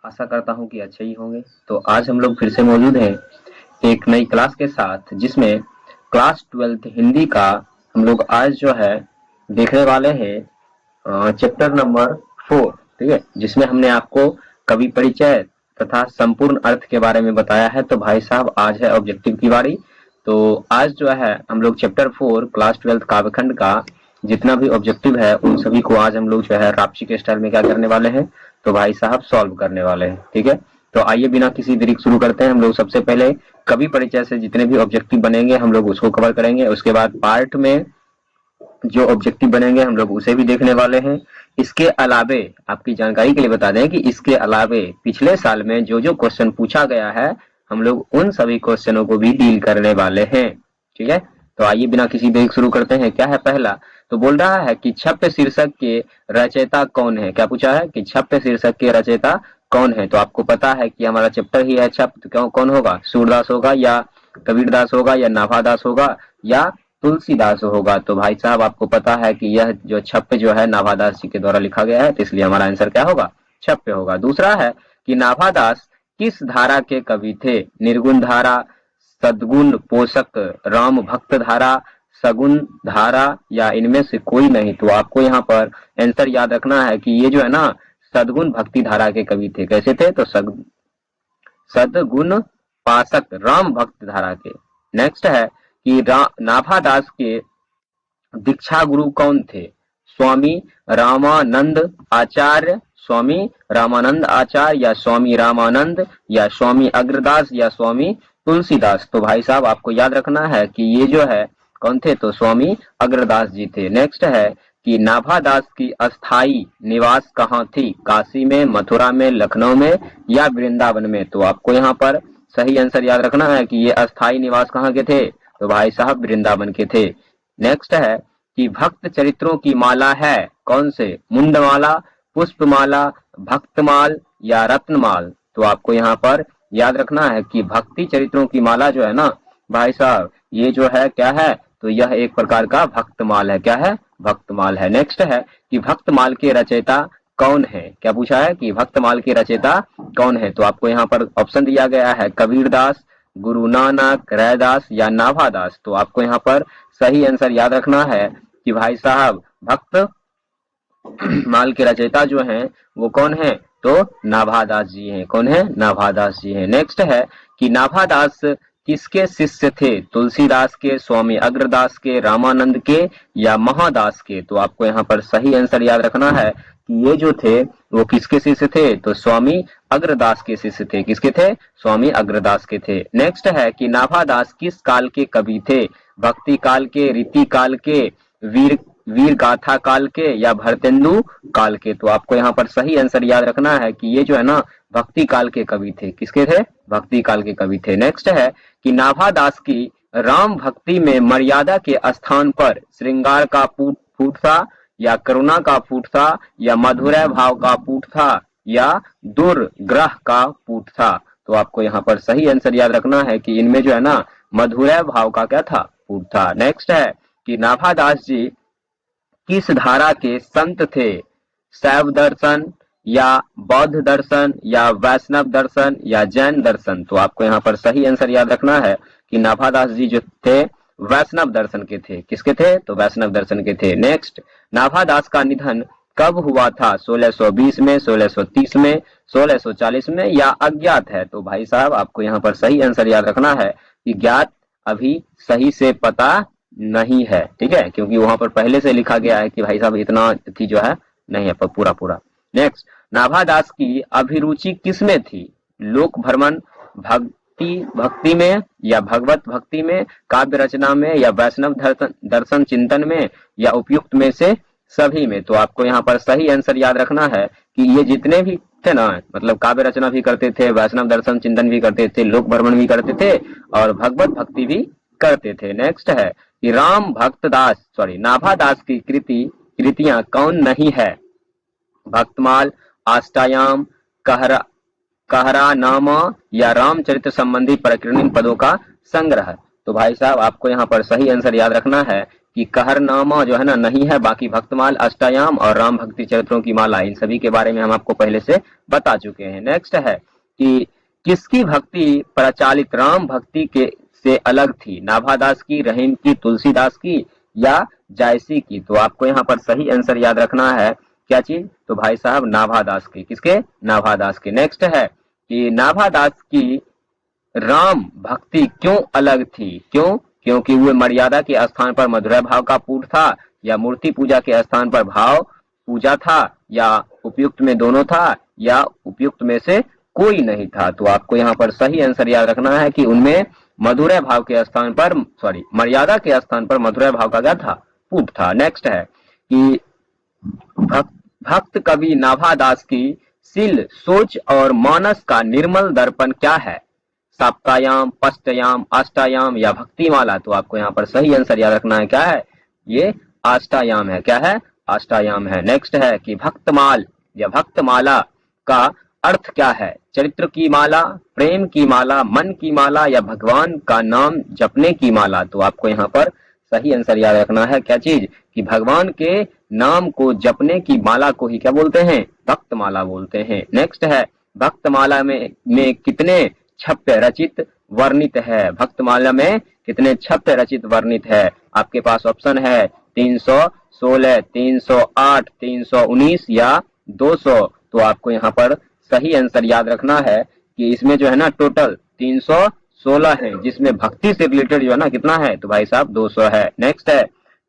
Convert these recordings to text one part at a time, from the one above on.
आशा करता हूँ कि अच्छे ही होंगे। तो आज हम लोग फिर से मौजूद हैं एक नई क्लास के साथ, जिसमें क्लास 12th हिंदी का हम लोग आज जो है देखने वाले हैं चैप्टर नंबर 4। ठीक है, जिसमें हमने आपको कवि परिचय तथा संपूर्ण अर्थ के बारे में बताया है। तो भाई साहब, आज है ऑब्जेक्टिव की बारी। तो आज जो है हम लोग चैप्टर 4 क्लास 12th काव्यखंड का जितना भी ऑब्जेक्टिव है उन सभी को आज हम लोग जो है रापची के स्टाइल में क्या करने वाले हैं, तो भाई साहब सॉल्व करने वाले हैं। ठीक है, तो आइए बिना किसी देरी के शुरू करते हैं। हम लोग सबसे पहले कवि परिचय से जितने भी ऑब्जेक्टिव बनेंगे हम लोग उसको कवर करेंगे। उसके बाद पार्ट में जो ऑब्जेक्टिव बनेंगे हम लोग उसे भी देखने वाले हैं। इसके अलावे आपकी जानकारी के लिए बता दें कि इसके अलावे पिछले साल में जो जो क्वेश्चन पूछा गया है हम लोग उन सभी क्वेश्चनों को भी डील करने वाले हैं। ठीक है, तो आइए बिना किसी देरी शुरू करते हैं। क्या है पहला, तो बोल रहा है कि छप्य शीर्षक के रचयिता कौन है। क्या पूछा है कि छप्य शीर्षक के रचयिता कौन है। तो आपको पता है कि हमारा चैप्टर ही है छप, तो कौन होगा, सूरदास होगा या कबीरदास होगा या नाभादास होगा या तुलसीदास होगा। तो भाई साहब आपको पता है कि यह जो छप्य जो है नाभादास जी के द्वारा लिखा गया है, तो इसलिए हमारा आंसर क्या होगा, छप्य होगा। दूसरा है कि नाभादास किस धारा के कवि थे। निर्गुण धारा, सद्गुण पोषक राम भक्त धारा, सगुण धारा या इनमें से कोई नहीं। तो आपको यहाँ पर आंसर याद रखना है कि ये जो है ना सद्गुण भक्ति धारा के कवि थे। कैसे थे, तो सद्गुण पासक राम भक्त धारा के। नेक्स्ट है कि नाभादास के दीक्षा गुरु कौन थे। स्वामी रामानंद आचार्य, स्वामी रामानंद आचार्य या स्वामी रामानंद या स्वामी अग्रदास या स्वामी तुलसीदास। तो भाई साहब आपको याद रखना है कि ये जो है कौन थे, तो स्वामी अग्रदास जी थे। नेक्स्ट है कि नाभादास की अस्थाई निवास कहाँ थी। काशी में, मथुरा में, लखनऊ में या वृंदावन में। तो आपको यहाँ पर सही आंसर याद रखना है कि ये अस्थाई निवास कहाँ के थे, तो भाई साहब वृंदावन के थे। नेक्स्ट है कि भक्त चरित्रों की माला है कौन से। मुंडमाला, पुष्पमाला, भक्तमाल या रत्नमाल। तो आपको यहाँ पर याद रखना है कि भक्ति चरित्रों की माला जो है ना भाई साहब, ये जो है क्या है, तो यह एक प्रकार का भक्तमाल है। क्या है, भक्तमाल है। नेक्स्ट है कि भक्तमाल के रचयिता कौन है। क्या पूछा है कि भक्तमाल के रचयिता कौन है। तो आपको यहाँ पर ऑप्शन दिया गया है कबीरदास, गुरु नानक, रैदास या नाभादास। तो आपको यहाँ पर सही आंसर याद रखना है कि भाई साहब भक्त माल के रचयिता जो हैं वो कौन है, तो नाभादास जी हैं। कौन है, नाभादास जी हैं। नेक्स्ट है कि नाभादास किसके शिष्य थे। तुलसीदास के, स्वामी अग्रदास के, रामानंद के या महादास के। तो आपको यहाँ पर सही आंसर याद रखना है कि ये जो थे वो किसके शिष्य थे, तो स्वामी अग्रदास के शिष्य थे। किसके थे, स्वामी अग्रदास के थे। नेक्स्ट है कि नाभादास किस काल के कवि थे। भक्ति काल के, रीति काल के, वीर गाथा काल के या भरतेंदु काल के। तो आपको यहाँ पर सही आंसर याद रखना है कि ये जो है ना भक्ति काल के कवि थे। किसके थे, भक्ति काल के कवि थे। नेक्स्ट है कि नाभादास की राम भक्ति में मर्यादा के स्थान पर श्रृंगार का फूट था या करुणा का फूट था या मधुरय भाव का फूट था या दुर्ग्रह का फूट था। तो आपको यहाँ पर सही आंसर याद रखना है कि इनमें जो है ना मधुरय भाव का क्या था, फूट था। नेक्स्ट है कि नाभादास जी किस धारा के संत थे। शैव दर्शन या बौद्ध दर्शन या वैष्णव दर्शन या जैन दर्शन। तो आपको यहाँ पर सही आंसर याद रखना है कि नाभादास जी जो थे वैष्णव दर्शन के थे। किसके थे, तो वैष्णव दर्शन के थे। नेक्स्ट, नाभादास का निधन कब हुआ था। 1620 में, 1630 में, 1640 में या अज्ञात है। तो भाई साहब आपको यहाँ पर सही आंसर याद रखना है कि ज्ञात अभी सही से पता नहीं है। ठीक है, क्योंकि वहां पर पहले से लिखा गया है कि भाई साहब इतना थी जो है नहीं है पूरा पूरा। नेक्स्ट, नाभादास की अभिरुचि किसमें थी। लोक भ्रमण, भक्ति में या भगवत भक्ति में, काव्य रचना में या वैष्णव दर्शन चिंतन में या उपयुक्त में से सभी में। तो आपको यहाँ पर सही आंसर याद रखना है कि ये जितने भी थे ना, मतलब काव्य रचना भी करते थे, वैष्णव दर्शन चिंतन भी करते थे, लोक भ्रमण भी करते थे और भगवत भक्ति भी करते थे। नेक्स्ट है कि नाभादास की कृतियां कौन नहीं है। भक्तमाल, अष्टायाम, कहरानामा या रामचरित्र संबंधी प्रकीर्णन पदों का संग्रह। तो भाई साहब आपको यहाँ पर सही आंसर याद रखना है कि कहरनामा जो है ना नहीं है, बाकी भक्तमाल, अष्टयाम और राम भक्ति चरित्रों की माला, इन सभी के बारे में हम आपको पहले से बता चुके हैं। नेक्स्ट है कि किसकी भक्ति प्रचालित राम भक्ति के से अलग थी, नाभादास की, रहीम की, तुलसीदास की या जायसी की। तो आपको यहाँ पर सही आंसर याद रखना है, क्या चीज, तो भाई साहब नाभादास की। किसके, नाभादास की। नेक्स्ट है कि नाभादास की राम भक्ति क्यों अलग थी, क्यों, क्योंकि वो मर्यादा के स्थान पर मधुरा भाव का पूर्ण था, या मूर्ति पूजा के स्थान पर भाव पूजा था, या उपयुक्त में दोनों था, या उपयुक्त में से कोई नहीं था। तो आपको यहाँ पर सही आंसर याद रखना है कि उनमें मधुरा भाव के स्थान पर, मर्यादा के स्थान पर मधुरा भाव का क्या था, पूर्ण था। नेक्स्ट है कि भक्त कवि नाभादास की शील, सोच और मानस का निर्मल दर्पण क्या है, सप्तायाम, पष्टयाम, अष्टायाम या भक्तिमाला। तो आपको यहाँ पर सही आंसर याद रखना है, क्या है, ये अष्टायाम है। क्या है, अष्टायाम है। नेक्स्ट है कि भक्तमाल या भक्तमाला का अर्थ क्या है, चरित्र की माला, प्रेम की माला, मन की माला या भगवान का नाम जपने की माला। तो आपको यहाँ पर सही आंसर याद रखना है, क्या चीज, कि भगवान के नाम को जपने की माला को ही क्या बोलते हैं, भक्तमाला बोलते हैं। नेक्स्ट है भक्तमाला में कितने छप्पे रचित वर्णित है, भक्तमाला में कितने छप्पे रचित वर्णित है। आपके पास ऑप्शन है 316, 308, 319 या 200। तो आपको यहाँ पर सही आंसर याद रखना है कि इसमें जो है ना टोटल 316 है, जिसमें भक्ति से रिलेटेड जो है ना कितना है, तो भाई साहब 200 है। नेक्स्ट है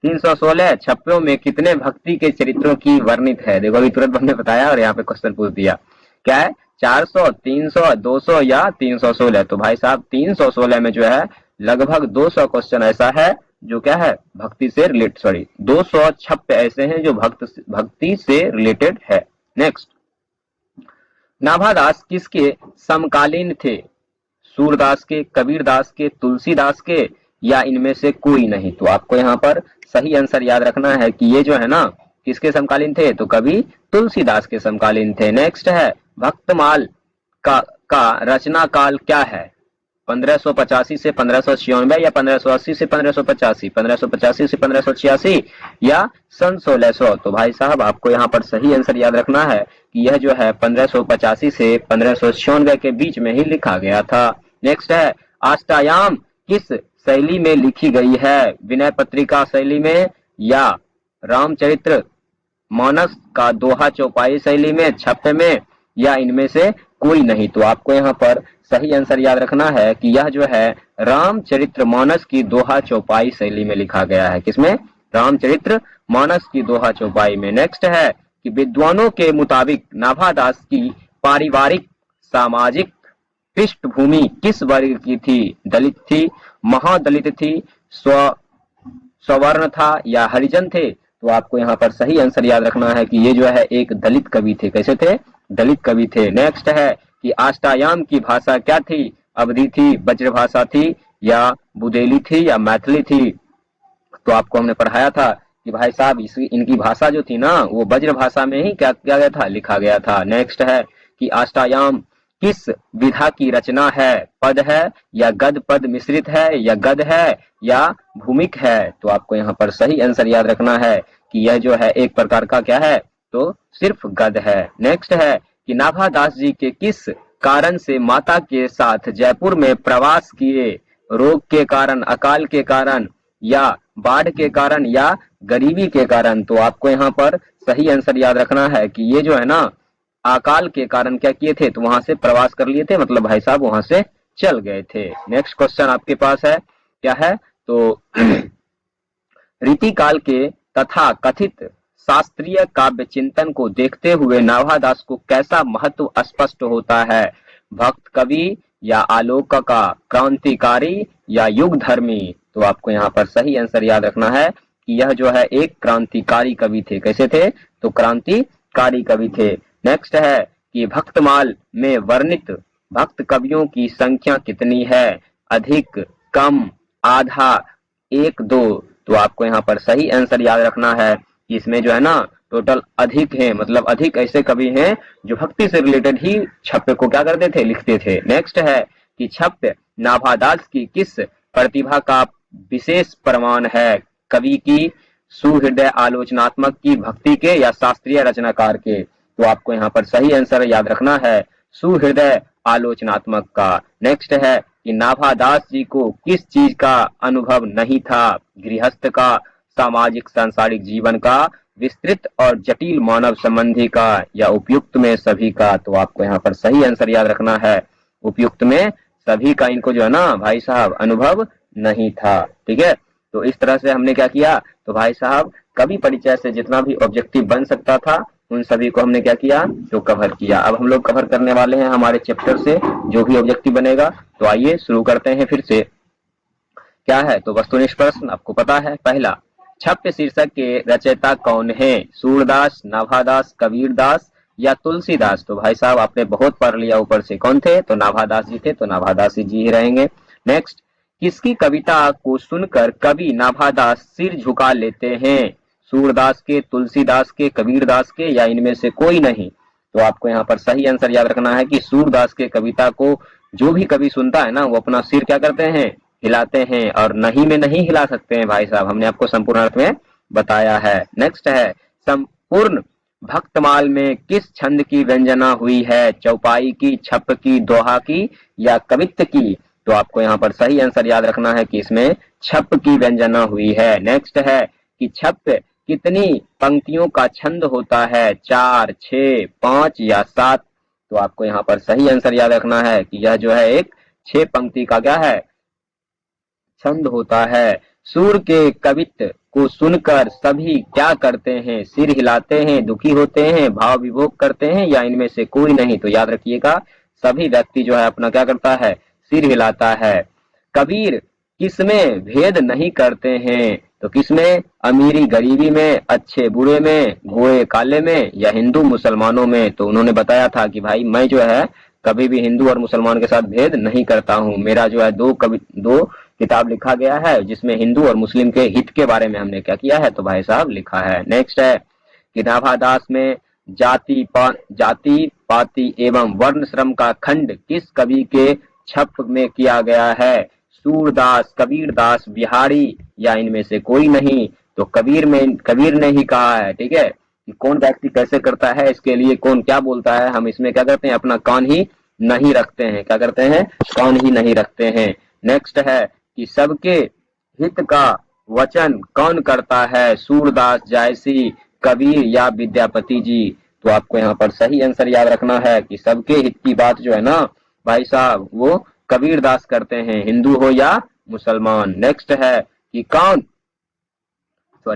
316 छप्पों में कितने भक्ति के चरित्रों की वर्णित है। देखो अभी तुरंत हमने बताया और यहाँ पे क्वेश्चन पूछ दिया, क्या है, 400, 300, 200 या 316। तो भाई साहब 316 में जो है लगभग 200 क्वेश्चन ऐसा है जो क्या है, भक्ति से रिलेटेड, 200 छप्पे ऐसे हैं जो भक्ति से रिलेटेड है। नेक्स्ट, नाभादास किसके समकालीन थे, सूरदास के, कबीरदास के, तुलसीदास के या इनमें से कोई नहीं। तो आपको यहाँ पर सही आंसर याद रखना है कि ये जो है ना किसके समकालीन थे, तो कवि तुलसीदास के समकालीन थे। नेक्स्ट है भक्तमाल का रचना काल क्या है, 1585 से 1596 या 1580 से 1585, 1585 से 1586 या सन 1600। तो भाई साहब आपको यहाँ पर सही आंसर याद रखना है कि यह जो है 1585 से 1596 के बीच में ही लिखा गया था। नेक्स्ट है अष्टायाम किस शैली में लिखी गई है, विनय पत्रिका शैली में या रामचरित्र मानस का दोहा चौपाई शैली में, छप्पे में या इनमें से कोई नहीं। तो आपको यहाँ पर सही आंसर याद रखना है कि यह जो है रामचरित्र मानस की दोहा चौपाई शैली में लिखा गया है। किसमें, रामचरित्र मानस की दोहा चौपाई में। नेक्स्ट है कि विद्वानों के मुताबिक नाभादास की पारिवारिक सामाजिक पृष्ठभूमि किस वर्ग की थी, दलित थी, महादलित थी, सवर्ण था या हरिजन थे। तो आपको यहाँ पर सही आंसर याद रखना है कि ये जो है एक दलित कवि थे। कैसे थे, दलित कवि थे। नेक्स्ट है कि अष्टायाम की भाषा क्या थी, अवधी थी, ब्रजभाषा थी या बुदेली थी या मैथिली थी। तो आपको हमने पढ़ाया था कि भाई साहब इनकी भाषा जो थी ना वो ब्रज भाषा में ही क्या किया गया था, लिखा गया था। नेक्स्ट है कि अष्टायाम किस विधा की रचना है, पद है या गद पद मिश्रित है या गद है या भूमिक है। तो आपको यहाँ पर सही आंसर याद रखना है कि यह जो है एक प्रकार का क्या है, तो सिर्फ गद है। नेक्स्ट है कि नाभादास जी के किस कारण से माता के साथ जयपुर में प्रवास किए, रोग के कारण, अकाल के कारण या बाढ़ के कारण या गरीबी के कारण। तो आपको यहाँ पर सही आंसर याद रखना है कि ये जो है ना अकाल के कारण क्या किए थे, तो वहां से प्रवास कर लिए थे, मतलब भाई साहब वहां से चल गए थे। नेक्स्ट क्वेश्चन आपके पास है, क्या है, तो रीतिकाल के तथा कथित शास्त्रीय काव्य चिंतन को देखते हुए नाभादास को कैसा महत्व स्पष्ट होता है, भक्त कवि या आलोक का, क्रांतिकारी या युग धर्मी। तो आपको यहाँ पर सही आंसर याद रखना है कि यह जो है एक क्रांतिकारी कवि थे। कैसे थे, तो क्रांतिकारी कवि थे। नेक्स्ट है कि भक्तमाल में वर्णित भक्त कवियों की संख्या कितनी है, अधिक, कम, आधा, 1, 2। तो आपको यहाँ पर सही आंसर याद रखना है कि इसमें जो है ना टोटल अधिक है, मतलब अधिक ऐसे कवि हैं जो भक्ति से रिलेटेड ही छप्पे को क्या करते थे, लिखते थे। नेक्स्ट है कि छप्प नाभादास की किस प्रतिभा का विशेष प्रमाण है, कवि की, सुहृदय आलोचनात्मक की, भक्ति के या शास्त्रीय रचनाकार के? तो आपको यहाँ पर सही आंसर याद रखना है सुहृदय आलोचनात्मक का। नेक्स्ट है कि नाभादास जी को किस चीज का अनुभव नहीं था? गृहस्थ का, सामाजिक सांसारिक जीवन का, विस्तृत और जटिल मानव संबंधी का, या उपयुक्त में सभी का? तो आपको यहाँ पर सही आंसर याद रखना है उपयुक्त में सभी का इनको जो है ना भाई साहब अनुभव नहीं था। ठीक है, तो इस तरह से हमने क्या किया, तो भाई साहब कवि परिचय से जितना भी ऑब्जेक्टिव बन सकता था उन सभी को हमने क्या किया, तो कवर किया। अब हम लोग कवर करने वाले हैं हमारे चैप्टर से जो भी ऑब्जेक्टिव बनेगा। तो आइए शुरू करते हैं फिर से। क्या है, तो वस्तुनिष्ठ प्रश्न आपको पता है। पहला, छप्य शीर्षक के रचयिता कौन है? सूरदास, नाभादास, कबीरदास या तुलसीदास? तो भाई साहब आपने बहुत पढ़ लिया ऊपर से, कौन थे, तो नाभादास जी थे, तो नाभादास जी ही रहेंगे। नेक्स्ट, किसकी कविता को सुनकर कवि नाभादास सिर झुका लेते हैं? सूरदास के, तुलसीदास के, कबीरदास के, या इनमें से कोई नहीं? तो आपको यहाँ पर सही आंसर याद रखना है कि सूरदास के कविता को जो भी कवि सुनता है ना वो अपना सिर क्या करते हैं, हिलाते हैं, और नहीं में नहीं हिला सकते हैं भाई साहब, हमने आपको संपूर्ण अर्थ में बताया है। नेक्स्ट है, संपूर्ण भक्तमाल में किस छंद की व्यंजना हुई है? चौपाई की, छप की, दोहा की, या कवित्त की? तो आपको यहाँ पर सही आंसर याद रखना है कि इसमें छप की व्यंजना हुई है। नेक्स्ट है कि छप कितनी पंक्तियों का छंद होता है? 4, 6, 5 या 7? तो आपको यहाँ पर सही आंसर याद रखना है कि यह जो है एक 6 पंक्ति का क्या है, छंद होता है। सूर के कवित्त को सुनकर सभी क्या करते हैं? सिर हिलाते हैं, दुखी होते हैं, भाव विभोग करते हैं, या इनमें से कोई नहीं? तो याद रखिएगा सभी व्यक्ति जो है अपना क्या करता है, सिर हिलाता है। कबीर किसमें भेद नहीं करते हैं? तो किसमें? अमीरी गरीबी में, अच्छे बुरे में, गोरे काले में, या हिंदू मुसलमानों में? तो उन्होंने बताया था कि भाई मैं जो है कभी भी हिंदू और मुसलमान के साथ भेद नहीं करता हूँ। मेरा जो है दो किताब लिखा गया है जिसमें हिंदू और मुस्लिम के हित के बारे में हमने क्या किया है, तो भाई साहब लिखा है। नेक्स्ट है कि नाभादास में जाति पाति एवं वर्ण श्रम का खंड किस कवि के छप में किया गया है? सूरदास, कबीरदास, बिहारी, या इनमें से कोई नहीं? तो कबीर ने ही कहा है। ठीक है, कि कौन व्यक्ति कैसे करता है इसके लिए कौन क्या बोलता है, हम इसमें क्या करते हैं, अपना कान ही नहीं रखते हैं। क्या करते हैं, कान ही नहीं रखते हैं। नेक्स्ट है कि सबके हित का वचन कौन करता है? सूरदास, जायसी, कबीर, या विद्यापति जी? तो आपको यहाँ पर सही आंसर याद रखना है कि सबके हित की बात जो है ना भाई साहब वो कबीरदास करते हैं, हिंदू हो या मुसलमान। नेक्स्ट है कि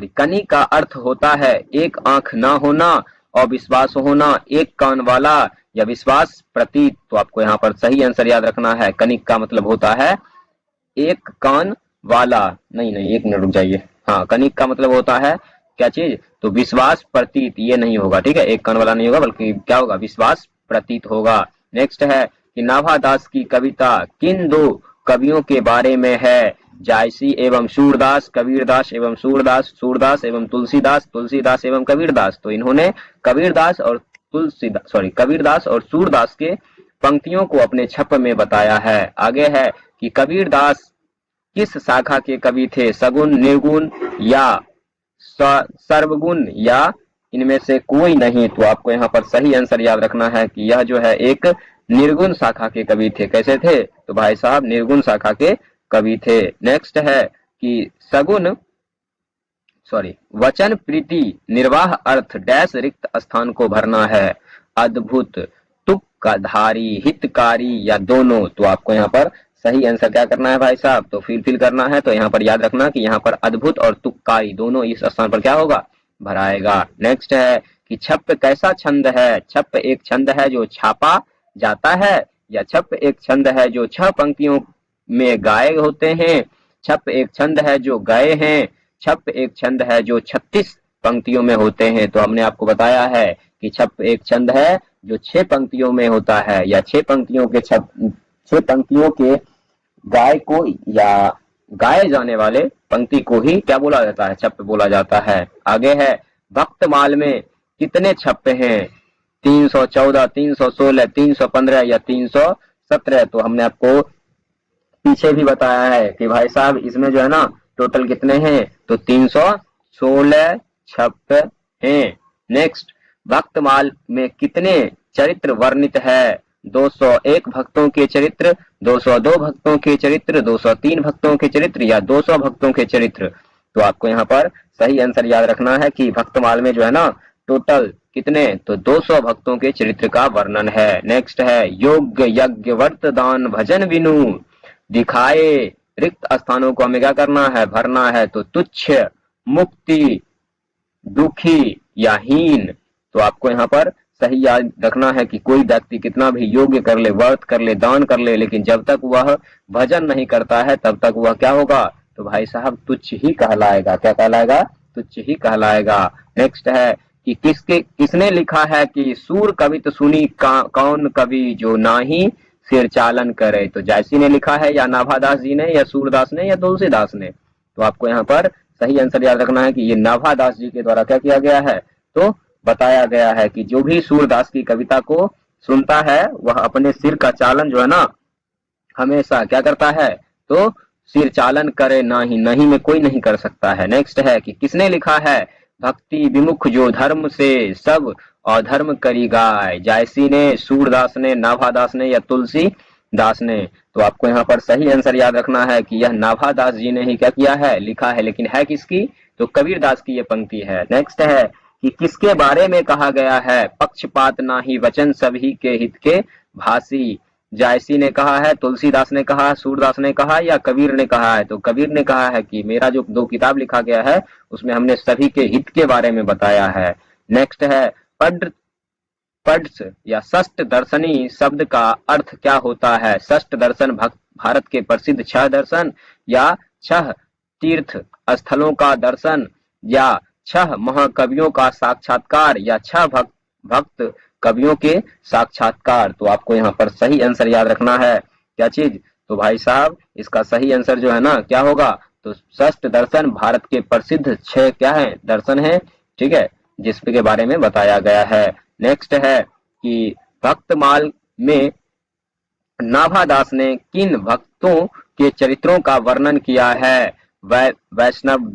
कनि का अर्थ होता है एक आंख ना होना, अविश्वास होना, एक कान वाला, या विश्वास प्रतीत? तो आपको यहाँ पर सही आंसर याद रखना है कनिक का मतलब होता है एक कान वाला। नहीं, एक मिनट रुक जाइए। हाँ, कनिक का मतलब होता है क्या चीज, तो विश्वास प्रतीत, ये नहीं होगा। ठीक है, एक कान वाला नहीं होगा बल्कि क्या होगा, विश्वास प्रतीत होगा। नेक्स्ट है कि नाभादास की कविता किन दो कवियों के बारे में है? जायसी एवं सूरदास, कबीरदास एवं सूरदास, सूरदास एवं तुलसीदास, तुलसीदास एवं कबीरदास? तो इन्होंने कबीरदास और सूरदास के पंक्तियों को अपने छप में बताया है। आगे है कि कबीरदास किस शाखा के कवि थे? सगुण, निर्गुण, या सर्वगुण, या इनमें से कोई नहीं? तो आपको यहाँ पर सही आंसर याद रखना है कि यह जो है एक निर्गुण शाखा के कवि थे। कैसे थे, तो भाई साहब निर्गुण शाखा के कवि थे। नेक्स्ट है कि वचन प्रीति निर्वाह अर्थ डैश रिक्त स्थान को भरना है? अद्भुत, तुक्काधारी, हितकारी, या दोनों? तो आपको यहाँ पर सही आंसर क्या करना है भाई साहब, तो फिल करना है। तो यहाँ पर याद रखना कि यहाँ पर अद्भुत और तुक्कारी दोनों इस स्थान पर क्या होगा, भराएगा। नेक्स्ट है कि छप कैसा छंद है? छप एक छंद है जो छापा जाता है, या छप एक छंद है जो 6 पंक्तियों में गाए होते हैं? छप एक छंद है जो गाए हैं, छप एक छंद है जो 36 पंक्तियों में होते हैं? तो हमने आपको बताया है कि छप एक छंद है जो 6 पंक्तियों में होता है, या 6 पंक्तियों के गाय को या गाए जाने वाले पंक्ति को ही क्या बोला जाता है, छप बोला जाता है। आगे है भक्तमाल में कितने छप हैं? 314, 316, 315 या 317? तो हमने आपको पीछे भी बताया है कि भाई साहब इसमें जो है ना टोटल कितने हैं? तो 316 छप हैं। नेक्स्ट, भक्तमाल में कितने चरित्र वर्णित है? 201 भक्तों के चरित्र, 202 भक्तों के चरित्र, 203 भक्तों के चरित्र या 200 भक्तों के चरित्र? तो आपको यहाँ पर सही आंसर याद रखना है कि भक्तमाल में जो है ना टोटल कितने? तो 200 भक्तों के चरित्र का वर्णन है। नेक्स्ट है, योग यज्ञ व्रत दान भजन विनु दिखाए रिक्त स्थानों को हमें क्या करना है? भरना है। तो तुच्छ, मुक्ति, दुखी या हीन? तो आपको यहाँ पर सही याद रखना है कि कोई व्यक्ति कितना भी योग्य कर ले, व्रत कर ले, दान कर ले, लेकिन जब तक वह भजन नहीं करता है तब तक वह क्या होगा? तो भाई साहब तुच्छ ही कहलाएगा। क्या कहलाएगा? तुच्छ ही कहलाएगा। नेक्स्ट है कि किसने लिखा है कि सूर कवित सुनी कौन कवि जो नाही सिर चालन करे? तो जायसी ने लिखा है या नाभादास जी ने या सूरदास ने या तुलसीदास ने? तो आपको यहाँ पर सही आंसर याद रखना है कि ये नाभादास जी के द्वारा क्या किया गया है? तो बताया गया है कि जो भी सूरदास की कविता को सुनता है वह अपने सिर का चालन जो है ना हमेशा क्या करता है? तो सिर चालन करे नाही, नहीं में कोई नहीं कर सकता है। नेक्स्ट है कि किसने लिखा है भक्ति विमुख जो धर्म से सब अधर्म करी गाय? जायसी ने, सूरदास ने, नाभादास ने या तुलसी दास ने? तो आपको यहाँ पर सही आंसर याद रखना है कि यह नाभादास जी ने ही क्या किया है? लिखा है। लेकिन है किसकी? तो कबीरदास की ये पंक्ति है। नेक्स्ट है कि किसके बारे में कहा गया है पक्षपात नाही वचन सभी के हित के भासी? जायसी ने कहा है, तुलसीदास ने कहा, सूरदास ने कहा या कबीर ने कहा है? तो कबीर ने कहा है कि मेरा जो 2 किताब लिखा गया है उसमें हमने सभी के हित के बारे में बताया है। नेक्स्ट है, पड्स या षष्ठ दर्शनी शब्द का अर्थ क्या होता है? षष्ठ दर्शन भारत के प्रसिद्ध 6 दर्शन या 6 तीर्थ स्थलों का दर्शन या 6 महाकवियों का साक्षात्कार या 6 भक्त कवियों के साक्षात्कार? तो आपको यहाँ पर सही आंसर याद रखना है। क्या चीज? तो भाई साहब इसका सही आंसर जो है ना क्या होगा? तो षष्ठ दर्शन भारत के प्रसिद्ध 6 क्या है? दर्शन है। ठीक है, जिसके बारे में बताया गया है। नेक्स्ट है कि भक्तमाल में नाभादास ने किन भक्तों के चरित्रों का वर्णन किया है? वैष्णव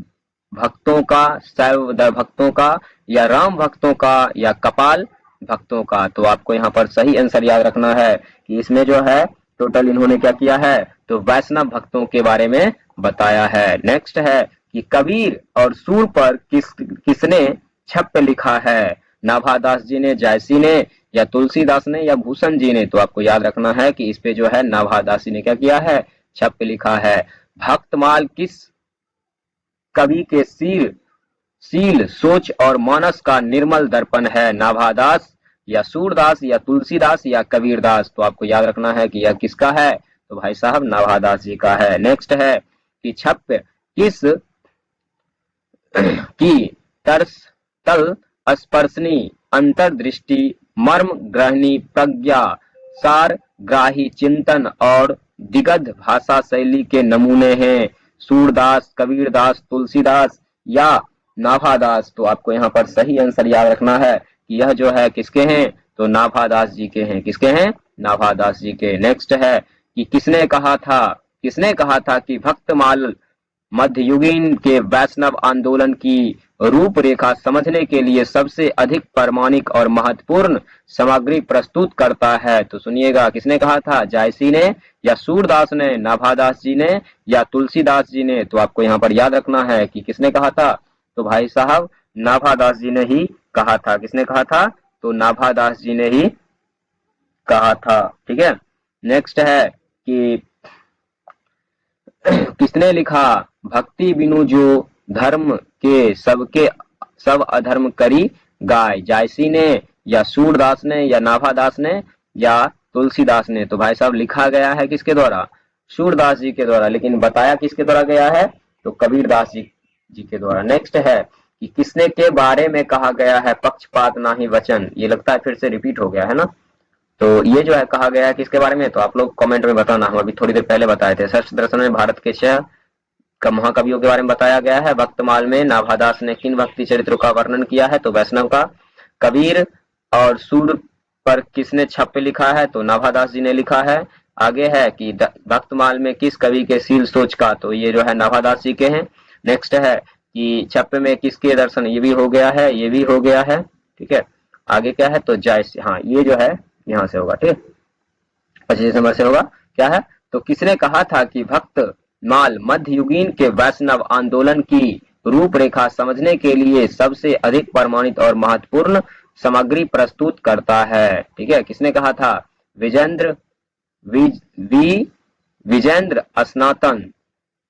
भक्तों का, शैव भक्तों का या राम भक्तों का या कपाल भक्तों का? तो आपको यहाँ पर सही आंसर याद रखना है कि इसमें जो है टोटल इन्होंने क्या किया है? तो वैष्णव भक्तों के बारे में बताया है। नेक्स्ट है कि कबीर और सूर पर किसने छप लिखा है? नाभादास जी ने, जायसी ने या तुलसीदास ने या भूषण जी ने? तो आपको याद रखना है कि इस पे जो है नाभादास जी ने क्या किया है? छप लिखा है। भक्तमाल किस कवि के सील, सोच और मानस का निर्मल दर्पण है? नाभादास या सूरदास या तुलसीदास या कबीरदास? तो आपको याद रखना है कि यह किसका है? तो भाई साहब नाभादास जी का है। नेक्स्ट है कि छप किस की तल स्पर्शनी अंतर्दृष्टि मर्म ग्रहणी प्रज्ञा सार ग्राही चिंतन और दिग्ध भाषा शैली के नमूने हैं? सूरदास, कबीरदास, तुलसीदास या नाभादास? तो आपको यहाँ पर सही आंसर याद रखना है कि यह जो है किसके हैं? तो नाभादास जी के हैं। किसके हैं? नाभादास जी के। नेक्स्ट है कि किसने कहा था कि भक्तमाल मध्ययुगीन के वैष्णव आंदोलन की रूपरेखा समझने के लिए सबसे अधिक प्रामाणिक और महत्वपूर्ण सामग्री प्रस्तुत करता है? तो सुनिएगा, किसने कहा था? जायसी ने या सूरदास ने, नाभादास जी ने या तुलसीदास जी ने? तो आपको यहाँ पर याद रखना है कि किसने कहा था? तो भाई साहब नाभादास जी ने ही कहा था। किसने कहा था? तो नाभादास जी ने ही कहा था। ठीक है, नेक्स्ट है कि किसने लिखा भक्ति बिनु जो धर्म के सब अधर्म करी गाय? जायसी ने या सूरदास ने या नाभादास ने या तुलसीदास ने? तो भाई साहब लिखा गया है किसके द्वारा? सूरदास जी के द्वारा। लेकिन बताया किसके द्वारा गया है? तो कबीरदास जी के द्वारा। नेक्स्ट है कि किसने के बारे में कहा गया है पक्षपात नाही वचन? ये लगता है फिर से रिपीट हो गया है ना। तो ये जो है कहा गया है किसके बारे में? तो आप लोग कमेंट में बताना। हम अभी थोड़ी देर पहले बताए थे। षष्ठ दर्शन में भारत के 6 महाकवियों के बारे में बताया गया है। भक्तमाल में नाभादास ने किन भक्ति चरित्रों का वर्णन किया है? तो वैष्णव का। कबीर और सूर पर किसने छप लिखा है? तो नाभादास जी ने लिखा है। आगे है कि भक्तमाल में किस कवि के शील सोच का, तो ये जो है नाभादास जी के हैं। नेक्स्ट है कि छप्प में किसके दर्शन, ये भी हो गया है, ये भी हो गया है, ठीक है। आगे क्या है, तो जय, हाँ ये जो है यहाँ से होगा, ठीक है, 25 नंबर से होगा। क्या है, तो किसने कहा था कि भक्त माल मध्ययुगीन के वैष्णव आंदोलन की रूपरेखा समझने के लिए सबसे अधिक प्रमाणित और महत्वपूर्ण सामग्री प्रस्तुत करता है, ठीक है। किसने कहा था, विजेंद्र विजेंद्र स्नातन,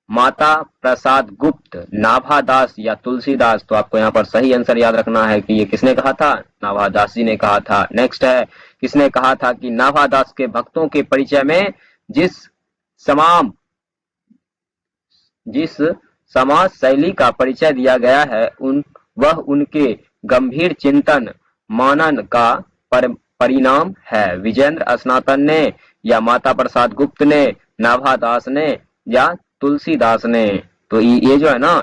माता प्रसाद गुप्त, नाभादास या तुलसीदास। तो आपको यहाँ पर सही आंसर याद रखना है कि ये किसने कहा था, नाभादास जी ने कहा था। नेक्स्ट है, किसने कहा था कि नाभादास के भक्तों के परिचय में जिस समाम जिस समाज शैली का परिचय दिया गया है वह उनके गंभीर चिंतन मानन का परिणाम है। विजेंद्र स्नातन ने, या माता प्रसाद गुप्त ने, नाभादास ने, या तुलसीदास ने। तो ये जो है ना,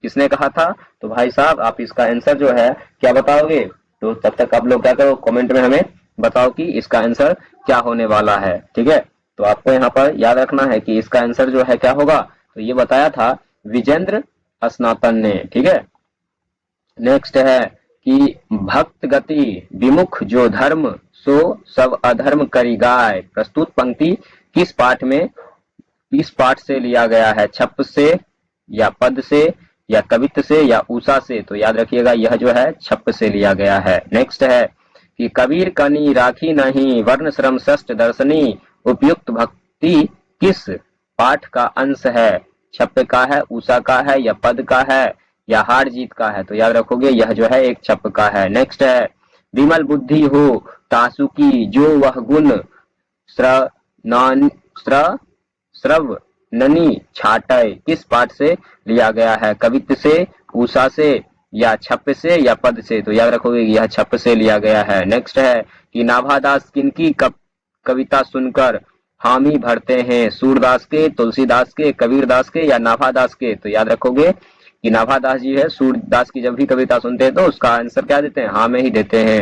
किसने कहा था, तो भाई साहब आप इसका आंसर जो है क्या बताओगे, तो तब तक आप लोग क्या करो, कमेंट में हमें बताओ कि इसका आंसर क्या होने वाला है, ठीक है। तो आपको यहाँ पर याद रखना है कि इसका आंसर जो है क्या होगा, तो ये बताया था विजेंद्र स्नातन ने, ठीक है। नेक्स्ट है कि भक्त गति विमुख जो धर्म सो सब अधर्म करी गाय। प्रस्तुत पंक्ति किस पाठ में, किस पाठ से लिया गया है, छप्प से या पद से या कवित्त से या उषा से। तो याद रखिएगा यह जो है छप्प से लिया गया है। नेक्स्ट है कि कबीर कनी राखी नहीं वर्ण श्रम षष्ठ दर्शनी उपयुक्त भक्ति किस पाठ का अंश है, छप्प का है, उषा का है, या पद का है, या हार जीत का है। तो याद रखोगे यह जो है एक छप्प का है। नेक्स्ट है विमल बुद्धि हो तासु की जो वह गुण श्रव ननी छाटय। किस पाठ से लिया गया है, कवित्त से, उषा से, या छप्प से, या पद से। तो याद रखोगे यह छप्प से लिया गया है। नेक्स्ट है कि नाभादास किनकी कविता सुनकर हामी भरते हैं, सूरदास के, तुलसीदास के, कबीरदास के, या नाभादास के। तो याद रखोगे कि नाभादास जी है, सूरदास की जब भी कविता सुनते हैं तो उसका आंसर क्या देते हैं, हाँ में ही देते हैं।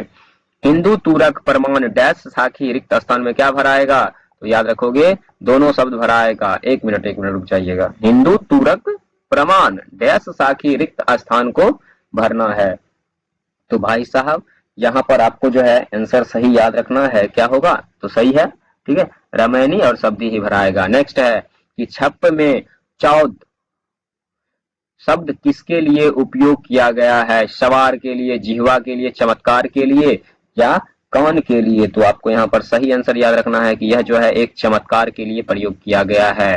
हिंदू तुरक प्रमाण डैश साखी रिक्त स्थान में क्या भराएगा, तो याद रखोगे दोनों शब्द भराएगा। एक मिनट रुक जाइएगा। हिंदू तुरक प्रमाण डैश साखी रिक्त स्थान को भरना है। तो भाई साहब यहाँ पर आपको जो है आंसर सही याद रखना है, क्या होगा, तो सही है, ठीक है, रामायणी और शब्दी ही भराएगा। नेक्स्ट है कि छप्प में चौद शब्द किसके लिए उपयोग किया गया है, सवार के लिए, जिह्वा के लिए, चमत्कार के लिए, या कान के लिए। तो आपको यहाँ पर सही आंसर याद रखना है कि यह जो है एक चमत्कार के लिए प्रयोग किया गया है।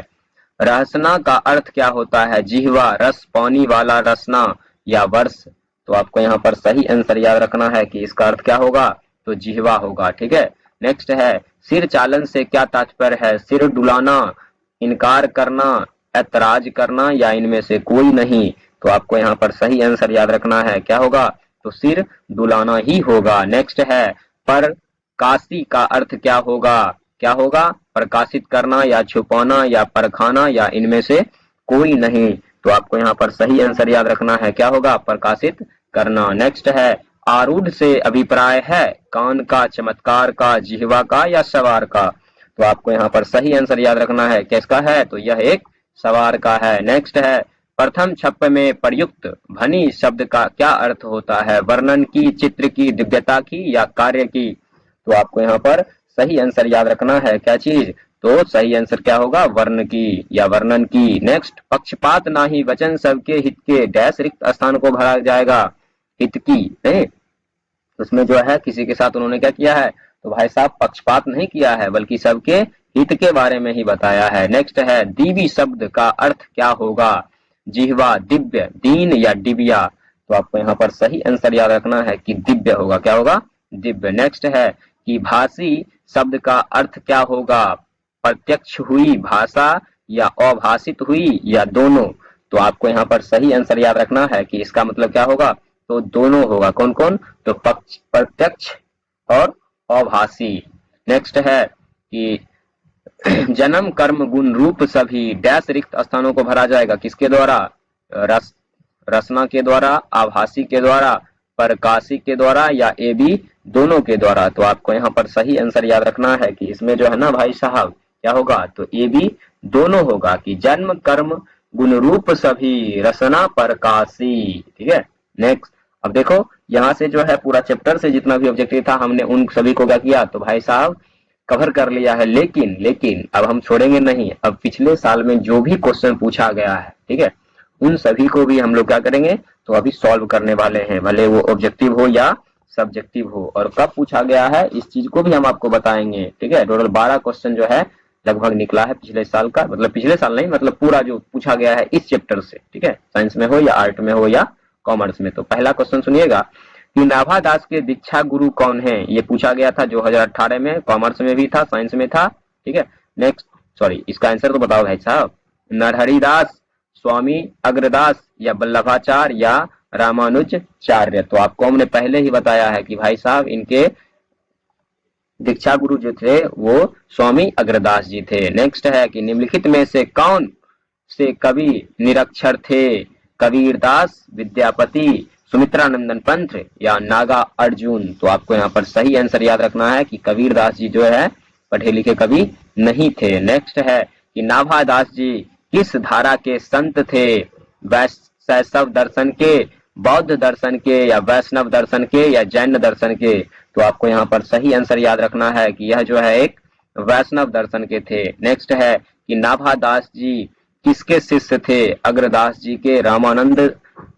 रसना का अर्थ क्या होता है, जिह्वा, रस, पानी वाला रसना, या वर्ष। तो आपको यहाँ पर सही आंसर याद रखना है कि इसका अर्थ क्या होगा, तो जिह्वा होगा, ठीक है। नेक्स्ट है सिर चालन से क्या तात्पर्य है, सिर डुलाना, इनकार करना, ऐतराज करना, या इनमें से कोई नहीं। तो आपको यहाँ पर सही आंसर याद रखना है, क्या होगा, तो सिर डुलाना ही होगा। नेक्स्ट है प्रकाशी का अर्थ क्या होगा, क्या होगा, प्रकाशित करना, या छुपाना, या परखाना, या इनमें से कोई नहीं। तो आपको यहाँ पर सही आंसर याद रखना है, क्या होगा, प्रकाशित करना। नेक्स्ट है आरूढ़ से अभिप्राय है कान का, चमत्कार का, जिह्वा का, या सवार का। तो आपको यहाँ पर सही आंसर याद रखना है, किसका है, तो यह एक सवार का है। नेक्स्ट है प्रथम छप्प में प्रयुक्त भनी शब्द का क्या अर्थ होता है, वर्णन की, चित्र की, दिव्यता की, या कार्य की। तो आपको यहाँ पर सही आंसर याद रखना है, क्या चीज, तो सही आंसर क्या होगा, वर्ण की या वर्णन की। नेक्स्ट पक्षपात नाही वचन सबके हित के डैश रिक्त स्थान को भरा जाएगा, हित की नहीं, उसमें जो है किसी के साथ उन्होंने क्या किया है, तो भाई साहब पक्षपात नहीं किया है बल्कि सबके हित के बारे में ही बताया है। नेक्स्ट है दीवी शब्द का अर्थ क्या होगा, जिह्वा, दिव्य, दीन, या डिबिया। तो आपको यहाँ पर सही आंसर याद रखना है कि दिव्य होगा, क्या होगा, दिव्य। नेक्स्ट है कि भाषी शब्द का अर्थ क्या होगा, प्रत्यक्ष हुई भाषा, या अभाषित हुई, या दोनों। तो आपको यहाँ पर सही आंसर याद रखना है कि इसका मतलब क्या होगा, तो दोनों होगा। कौन कौन, तो प्रत्यक्ष और अभाषी। नेक्स्ट है कि जन्म कर्म गुण रूप सभी डैश रिक्त स्थानों को भरा जाएगा, किसके द्वारा, रसना के द्वारा, आभासी के द्वारा, प्रकाशी के द्वारा, या ए बी दोनों के द्वारा। तो आपको यहाँ पर सही आंसर याद रखना है कि इसमें जो है ना भाई साहब क्या होगा, तो ए बी दोनों होगा कि जन्म कर्म गुण रूप सभी रसना प्रकाशी। ठीक है, नेक्स्ट। अब देखो यहाँ से जो है पूरा चैप्टर से जितना भी ऑब्जेक्टिव था हमने उन सभी को क्या किया, तो भाई साहब कवर कर लिया है। लेकिन लेकिन अब हम छोड़ेंगे नहीं, अब पिछले साल में जो भी क्वेश्चन पूछा गया है, ठीक है, उन सभी को भी हम लोग क्या करेंगे, तो अभी सॉल्व करने वाले हैं, भले वो ऑब्जेक्टिव हो या सब्जेक्टिव हो। और कब पूछा गया है इस चीज को भी हम आपको बताएंगे। ठीक है, टोटल 12 क्वेश्चन जो है लगभग निकला है पिछले साल का, मतलब पिछले साल नहीं, मतलब पूरा जो पूछा गया है इस चैप्टर से। ठीक है, साइंस में हो या आर्ट में हो या कॉमर्स में। तो पहला क्वेश्चन सुनिएगा कि नाभा दास के दीक्षा गुरु कौन है, ये पूछा गया था 2018 में, कॉमर्स में भी था, साइंस में था। ठीक है, नेक्स्ट, सॉरी इसका आंसर तो बताओ भाई साहब। नरहरिदास, स्वामी अग्रदास या वल्लभाचार्य या रामानुजाचार्य। तो आपको हमने पहले ही बताया है कि भाई साहब इनके दीक्षा गुरु जो थे वो स्वामी अग्रदास जी थे। नेक्स्ट है कि निम्नलिखित में से कौन से कवि निरक्षर थे, कबीरदास, विद्यापति, सुमित्रानंदन पंत या नागा अर्जुन। तो आपको यहाँ पर सही आंसर याद रखना है कि कबीरदास जी जो है पढ़े लिखे कवि नहीं थे। नेक्स्ट है कि नाभादास जी किस धारा के संत थे, शैशव दर्शन के, बौद्ध दर्शन के या वैष्णव दर्शन के या जैन दर्शन के। तो आपको यहाँ पर सही आंसर याद रखना है कि यह जो है एक वैष्णव दर्शन के थे। नेक्स्ट है कि नाभादास जी किसके शिष्य थे, अग्रदास जी के, रामानंद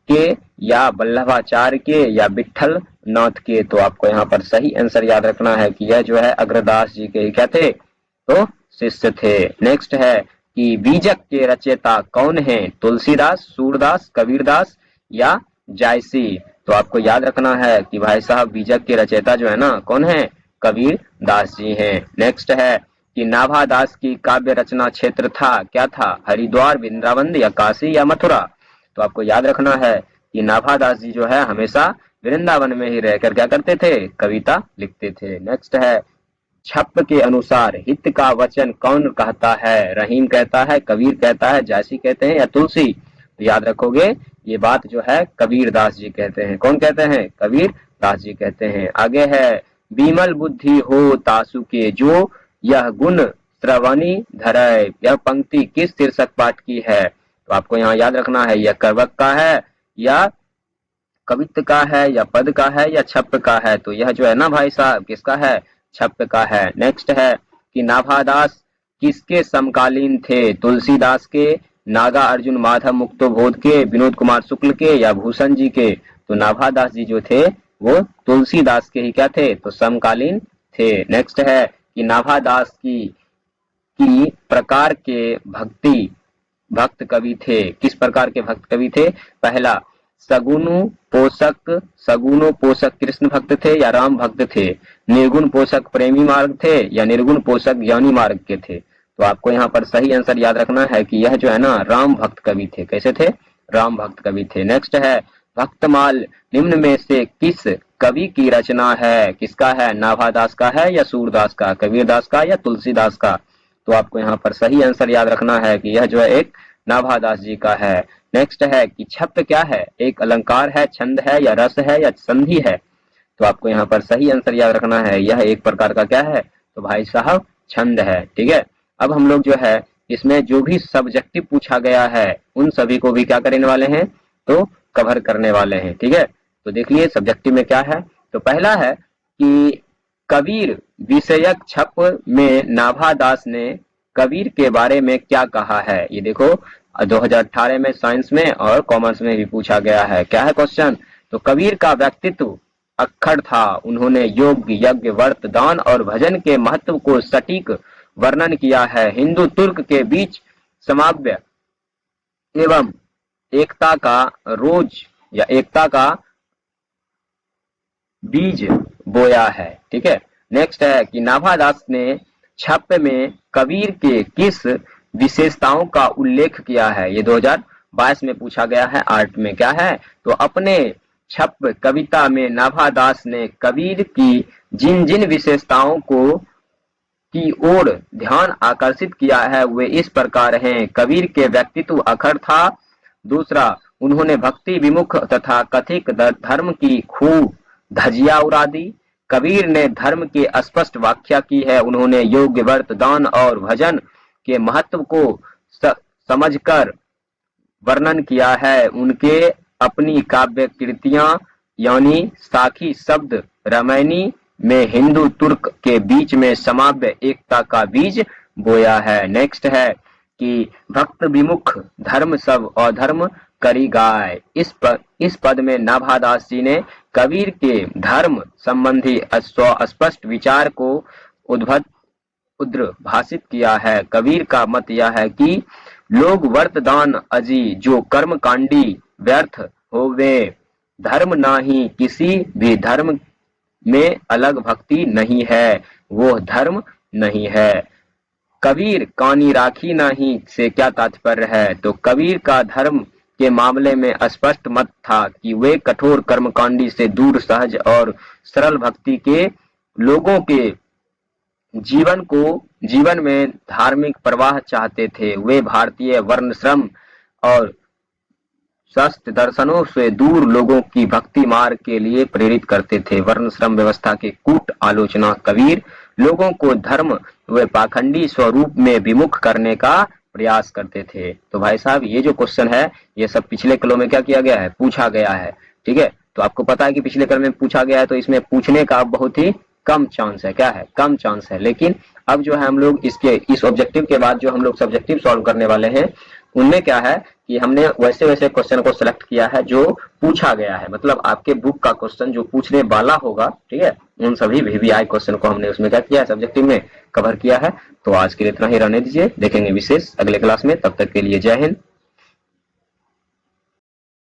के या वल्लभाचार्य के या विठल नाथ के। तो आपको यहाँ पर सही आंसर याद रखना है कि यह जो है अग्रदास जी के क्या थे, तो शिष्य थे। नेक्स्ट है कि बीजक के रचयिता कौन है, तुलसीदास, सूरदास, कबीरदास या जायसी। तो आपको याद रखना है कि भाई साहब बीजक के रचयिता जो है ना कौन है, कबीर दास जी हैं। नेक्स्ट है कि नाभादास की काव्य रचना क्षेत्र था, क्या था, हरिद्वार, वृंदावन या काशी या मथुरा। तो आपको याद रखना है कि नाभादास जी जो है हमेशा वृंदावन में ही रहकर क्या करते थे, कविता लिखते थे। नेक्स्ट है छप के अनुसार हित का वचन कौन कहता है, रहीम कहता है, कबीर कहता है, जायसी कहते हैं या तुलसी। तो याद रखोगे ये बात जो है कबीर दास जी कहते हैं। कौन कहते हैं, कबीर दास जी कहते हैं। आगे है बीमल बुद्धि हो तासु के जो यह गुण श्रवणी धरय। यह पंक्ति किस शीर्षक पाठ की है। तो आपको यहाँ याद रखना है यह कवक का है या कवित्व का है या पद का है या छप का है। तो यह जो है ना भाई साहब किसका है, छप का है। नेक्स्ट है कि नाभादास किसके समकालीन थे, तुलसीदास के, नागा अर्जुन माधव मुक्तोबोध के, विनोद कुमार शुक्ल के या भूषण जी के। तो नाभादास जी जो थे वो तुलसीदास के ही क्या थे, तो समकालीन थे। नेक्स्ट है कि नाभादास की प्रकार के भक्त कवि थे, किस प्रकार के भक्त कवि थे। पहला सगुनु पोषक कृष्ण भक्त थे या राम भक्त थे, निर्गुण पोषक प्रेमी मार्ग थे या निर्गुण पोषक ज्ञानी मार्ग के थे। तो आपको यहाँ पर सही आंसर याद रखना है कि यह जो है ना राम भक्त कवि थे। कैसे थे, राम भक्त कवि थे। नेक्स्ट है भक्तमाल निम्न में से किस कवि की रचना है, किसका है, नाभादास का है या सूरदास का, कबीरदास का या तुलसीदास का। तो आपको यहाँ पर सही आंसर याद रखना है कि यह जो है एक नाभादास जी का है। नेक्स्ट है कि छप क्या है, एक अलंकार है, छंद है या रस है या संधि है। तो आपको यहाँ पर सही आंसर याद रखना है यह एक प्रकार का क्या है, तो भाई साहब छंद है। ठीक है, अब हम लोग जो है इसमें जो भी सब्जेक्टिव पूछा गया है उन सभी को भी क्या करने वाले हैं, तो कवर करने वाले हैं। ठीक है, तो देख लिए सब्जेक्टिव में क्या है। तो पहला है कि कबीर विषयक छप में नाभादास ने कबीर के बारे में क्या कहा है। ये देखो 2018 में साइंस में और कॉमर्स में भी पूछा गया है। क्या है क्वेश्चन, तो कबीर का व्यक्तित्व अक्खड़ था, उन्होंने योग, यज्ञ, व्रत, दान और भजन के महत्व को सटीक वर्णन किया है, हिंदू तुर्क के बीच समाव्य एवं एकता का रोज या एकता का बीज बोया है। ठीक है, नेक्स्ट है कि नाभादास ने छप में कबीर के किस विशेषताओं का उल्लेख किया है। ये 2022 में पूछा गया है आर्ट में। क्या है, तो अपने छप कविता में नाभादास ने कबीर की जिन जिन विशेषताओं को की ओर ध्यान आकर्षित किया है वे इस प्रकार हैं। कबीर के व्यक्तित्व अखर था, दूसरा उन्होंने भक्ति विमुख तथा कथित धर्म की खूब धजिया उड़ा दी, कबीर ने धर्म के स्पष्ट व्याख्या की है। उन्होंने योग, व्रत, दान और भजन के महत्व को समझकर वर्णन किया है। उनके अपनी काव्य कृतियां यानी साखी शब्द रामायणी में हिंदू तुर्क के बीच में समाव्य एकता का बीज बोया है। नेक्स्ट है कि भक्त विमुख धर्म सब अधर्म करी गाय। इस पद में नाभादास जी ने कबीर के धर्म संबंधी स्पष्ट विचार को उद्भाषित किया है। कबीर का मत यह है कि लोग वर्त दान अजी जो कर्म कांडी व्यर्थ होवे, धर्म नाही किसी भी धर्म में अलग भक्ति नहीं है, वो धर्म नहीं है। कबीर कानी राखी नहीं से क्या तात्पर्य है? तो कबीर का धर्म के मामले में स्पष्ट मत था कि वे कठोर कर्मकांडी से दूर सहज और सरल भक्ति के लोगों के जीवन में धार्मिक प्रवाह चाहते थे। वे भारतीय वर्णश्रम और शास्त्र दर्शनों से दूर लोगों की भक्ति मार्ग के लिए प्रेरित करते थे। वर्णश्रम व्यवस्था के कूट आलोचना कबीर लोगों को धर्म व पाखंडी स्वरूप में विमुख करने का प्रयास करते थे। तो भाई साहब ये जो क्वेश्चन है ये सब पिछले कलों में क्या किया गया है, पूछा गया है। ठीक है, तो आपको पता है कि पिछले कल में पूछा गया है, तो इसमें पूछने का बहुत ही कम चांस है। क्या है? कम चांस है। लेकिन अब जो है हम लोग इस ऑब्जेक्टिव के बाद जो हम लोग सब्जेक्टिव सॉल्व करने वाले हैं उनमें क्या है कि हमने वैसे क्वेश्चन को सिलेक्ट किया है जो पूछा गया है, मतलब आपके बुक का क्वेश्चन जो पूछने वाला होगा, ठीक है, उन सभी VVI क्वेश्चन को हमने उसमें क्या किया है, सब्जेक्टिव में कवर किया है। तो आज के लिए इतना ही रहने दीजिए, देखेंगे विशेष अगले क्लास में। तब तक के लिए जय हिंद।